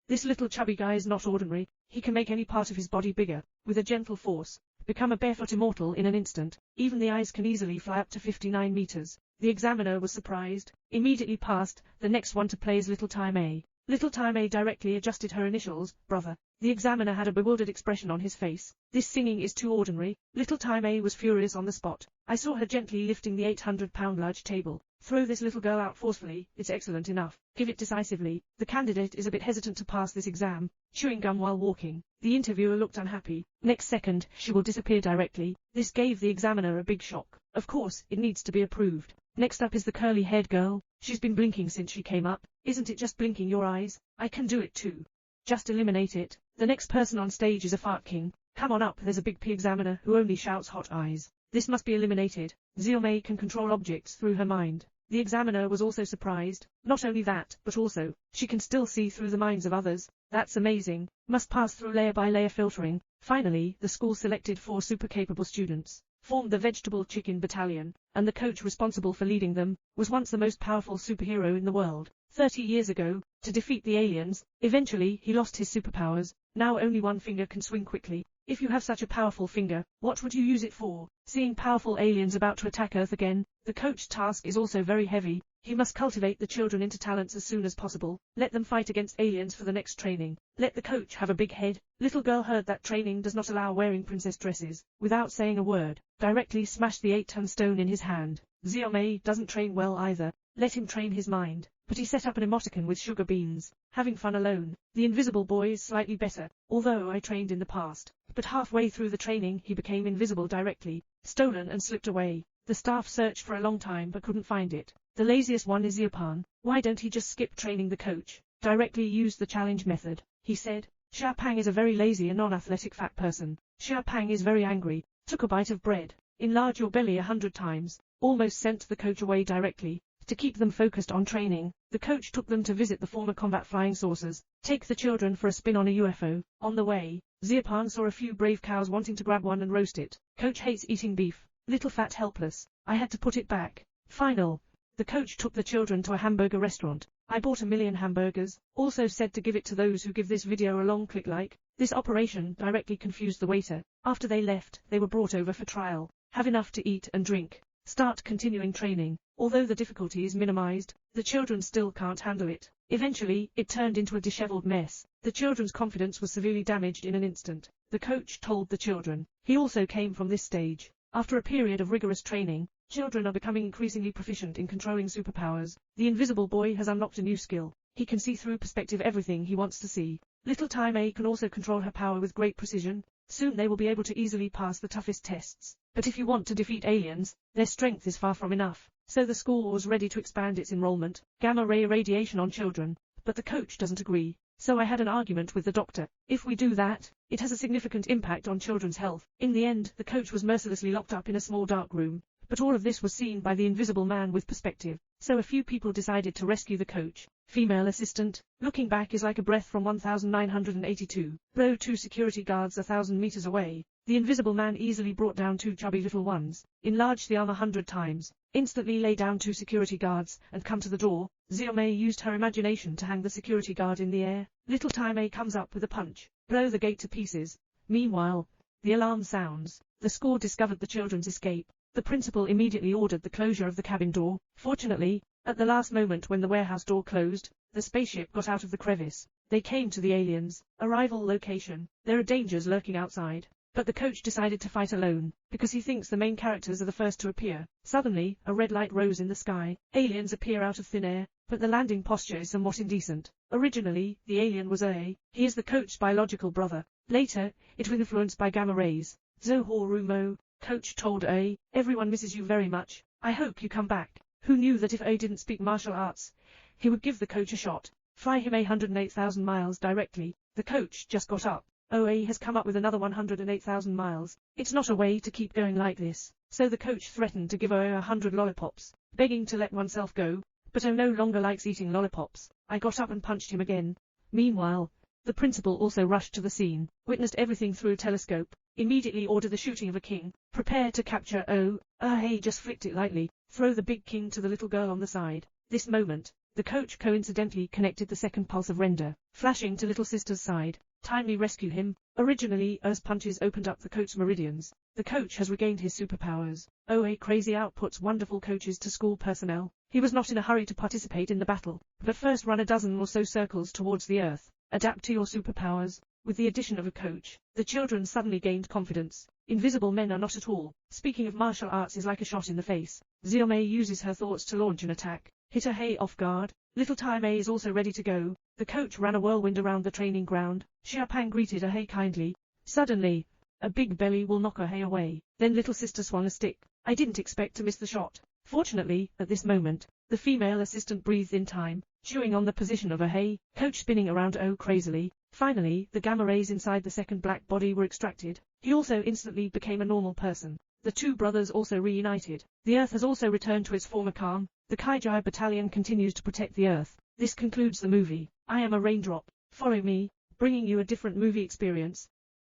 This little chubby guy is not ordinary. He can make any part of his body bigger, with a gentle force. Become a barefoot immortal in an instant. Even the eyes can easily fly up to 59 meters. The examiner was surprised. Immediately passed. The next one to play is Little Time A. Little Time A directly adjusted her initials, brother. The examiner had a bewildered expression on his face. This singing is too ordinary. Little Time A was furious on the spot. I saw her gently lifting the 800-pound large table. Throw this little girl out forcefully. It's excellent enough. Give it decisively. The candidate is a bit hesitant to pass this exam. Chewing gum while walking. The interviewer looked unhappy. Next second, she will disappear directly. This gave the examiner a big shock. Of course, it needs to be approved. Next up is the curly-haired girl. She's been blinking since she came up. Isn't it just blinking your eyes? I can do it too. Just eliminate it. The next person on stage is a fart king. Come on up, there's a big P examiner who only shouts hot eyes. This must be eliminated. Xiaomei can control objects through her mind. The examiner was also surprised. Not only that, but also, she can still see through the minds of others. That's amazing. Must pass through layer-by-layer filtering. Finally, the school selected 4 super-capable students, formed the Vegetable Chicken Battalion, and the coach responsible for leading them, was once the most powerful superhero in the world. 30 years ago, to defeat the aliens, eventually he lost his superpowers. Now only one finger can swing quickly. If you have such a powerful finger, what would you use it for? Seeing powerful aliens about to attack Earth again, the coach's task is also very heavy. He must cultivate the children into talents as soon as possible. Let them fight against aliens for the next training. Let the coach have a big head. Little girl heard that training does not allow wearing princess dresses. Without saying a word, directly smashed the 8-ton stone in his hand. Xiaomei doesn't train well either. Let him train his mind. But he set up an emoticon with sugar beans. Having fun alone. The invisible boy is slightly better, although I trained in the past. But halfway through the training he became invisible directly, stolen and slipped away. The staff searched for a long time but couldn't find it. The laziest one is Xiaopan. Why don't he just skip training the coach? Directly use the challenge method, he said. Xiaopang is a very lazy and non-athletic fat person. Xiaopang is very angry. Took a bite of bread. Enlarge your belly 100 times. Almost sent the coach away directly. To keep them focused on training, the coach took them to visit the former combat flying saucers. Take the children for a spin on a UFO. On the way, Xiaopan saw a few brave cows wanting to grab one and roast it. Coach hates eating beef. Little fat helpless. I had to put it back. Final. The coach took the children to a hamburger restaurant. I bought 1,000,000 hamburgers. Also said to give it to those who give this video a long click like. This operation directly confused the waiter. After they left, they were brought over for trial. Have enough to eat and drink. Start continuing training. Although the difficulty is minimized, the children still can't handle it. Eventually, it turned into a disheveled mess. The children's confidence was severely damaged in an instant. The coach told the children. He also came from this stage. After a period of rigorous training, children are becoming increasingly proficient in controlling superpowers. The invisible boy has unlocked a new skill. He can see through perspective everything he wants to see. Little Time A can also control her power with great precision. Soon they will be able to easily pass the toughest tests. But if you want to defeat aliens, their strength is far from enough. So the school was ready to expand its enrollment. Gamma ray irradiation on children. But the coach doesn't agree. So I had an argument with the doctor. If we do that, it has a significant impact on children's health. In the end, the coach was mercilessly locked up in a small dark room. But all of this was seen by the invisible man with perspective. So a few people decided to rescue the coach. Female assistant. Looking back is like a breath from 1982. Blow 2 security guards 1,000 meters away. The invisible man easily brought down 2 chubby little ones. Enlarge the arm 100 times. Instantly lay down 2 security guards and come to the door. Xiaomei used her imagination to hang the security guard in the air. Little Time A comes up with a punch. Blow the gate to pieces. Meanwhile, the alarm sounds. The school discovered the children's escape. The principal immediately ordered the closure of the cabin door. Fortunately, at the last moment when the warehouse door closed, the spaceship got out of the crevice. They came to the aliens' arrival location. There are dangers lurking outside. But the coach decided to fight alone, because he thinks the main characters are the first to appear. Suddenly, a red light rose in the sky. Aliens appear out of thin air, but the landing posture is somewhat indecent. Originally, the alien was A. He is the coach's biological brother. Later, it was influenced by gamma rays. Zohorumo, coach told A, everyone misses you very much. I hope you come back. Who knew that if A didn't speak martial arts, he would give the coach a shot. Fly him 108,000 miles directly. The coach just got up. OA has come up with another 108,000 miles. It's not a way to keep going like this. So the coach threatened to give OA 100 lollipops, begging to let oneself go. But O no longer likes eating lollipops. I got up and punched him again. Meanwhile, the principal also rushed to the scene, witnessed everything through a telescope, immediately ordered the shooting of a king. Prepare to capture O. Hey, just flicked it lightly. Throw the big king to the little girl on the side. This moment, The coach coincidentally connected the second pulse of render, flashing to little sister's side. Timely rescue him. Originally, Earth's punches opened up the coach's meridians. The coach has regained his superpowers. OA crazy outputs wonderful coaches to school personnel. He was not in a hurry to participate in the battle, but first run a dozen or so circles towards the Earth. Adapt to your superpowers. With the addition of a coach, the children suddenly gained confidence. Invisible men are not at all. Speaking of martial arts is like a shot in the face. Xiaomei uses her thoughts to launch an attack. Hit a Hei off guard. Little Tai Mei is also ready to go. The coach ran a whirlwind around the training ground. Xiaopang greeted a Hei kindly. Suddenly, a big belly will knock a Hei away. Then little sister swung a stick. I didn't expect to miss the shot. Fortunately, at this moment, the female assistant breathed in time, chewing on the position of a Hei. Coach spinning around crazily. Finally, the gamma rays inside the second black body were extracted. He also instantly became a normal person. The two brothers also reunited. The Earth has also returned to its former calm. The Kaijai battalion continues to protect the Earth. This concludes the movie. I am a raindrop. Follow me, bringing you a different movie experience.